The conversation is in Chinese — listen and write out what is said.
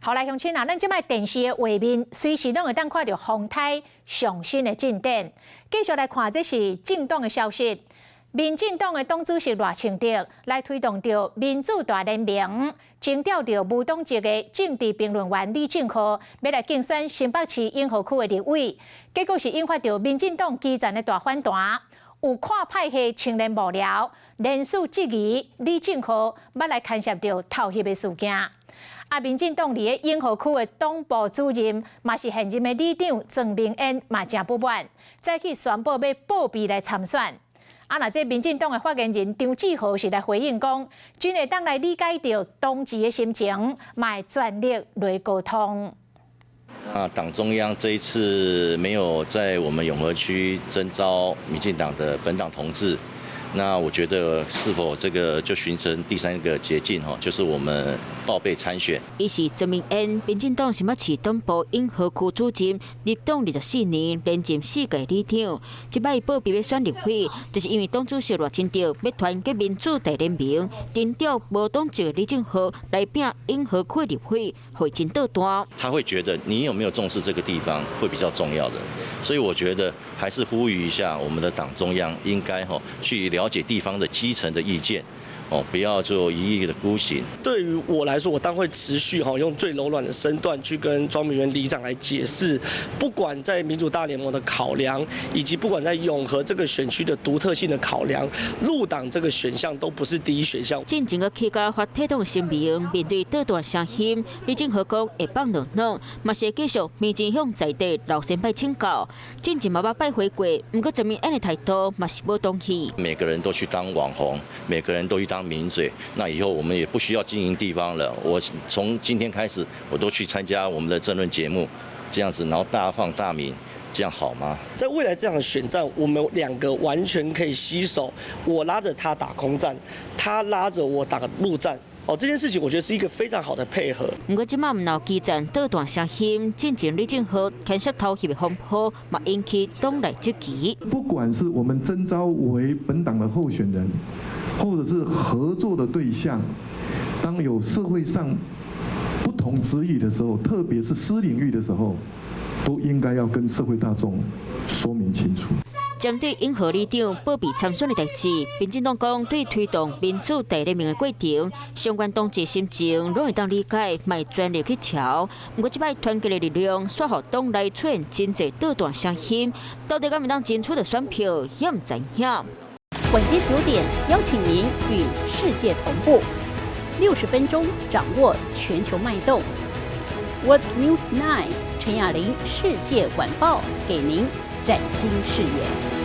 好来，乡亲啊，咱即摆电视的画面，随时拢会当看到风台上新的进展。继续来看，这是政党的消息。民进党的党主席赖清德来推动着民主大联盟，征调着无党籍的政治评论员李正浩，要来竞选新北市永和区的立委。结果是引发着民进党基层的大反弹，有跨派系青年幕僚连续质疑李正浩要来干涉着偷袭的事件。民进党伫个永和区的党部主任，嘛是现任的里长郑明恩，嘛真不满，再去宣布要报备来参选。那这民进党的发言人张志豪是来回应讲，真会当来理解到当时的心情，嘛会全力来沟通。党中央这一次没有在我们永和区征召民进党的本党同志。那我觉得是否这个就形成第三个捷径就是我们报备参选。伊是郑明恩，民进党新北市党部永和区主任，立党24年，连任4届里长。即摆报备要选立委，就是因为党主席赖清德要团结民主大联盟，征调无党籍的李正浩来拼永和区立委，会真倒弹。他会觉得你有没有重视这个地方会比较重要的，所以我觉得还是呼吁一下我们的党中央应该去了解地方的基层的意见，不要就一意的孤行。对于我来说，我当会持续用最柔软的身段去跟庄明渊里长来解释，不管在民主大联盟的考量，以及不管在永和这个选区的独特性的考量，入党这个选项都不是第一选项。进前个期间发推动声明，面对倒段声音，李正浩讲会放两弄，嘛是继续面前向在地老先辈请教。进前嘛捌拜会过，不过郑明恩的态度嘛是无动气。每个人都去当网红，每个人都去当名嘴，那以后我们也不需要经营地方了。我从今天开始，我都去参加我们的政论节目，这样子，然后大放大名，这样好吗？在未来这场选战，我们两个完全可以携手，我拉着他打空战，他拉着我打陆战。这件事情我觉得是一个非常好的配合。不过，即马唔闹基层倒段声音，进前李正浩牵涉偷袭的风波，嘛引起党内质疑。不管是我们征召为本党的候选人，或者是合作的对象，当有社会上不同质疑的时候，特别是私领域的时候，都应该要跟社会大众说明清楚。针对永和里长报备参选的代志，民进党讲对推动民主大联盟的过程，相关党籍心情拢会当理解，卖全力去瞧。不过，即摆团结的力量，煞互党内出现真侪倒段声音，到底敢会当争取的选票，也唔知影。晚间9点，邀请您与世界同步，60分钟掌握全球脉动。World News 9，陈雅玲世界晚报给您崭新视野。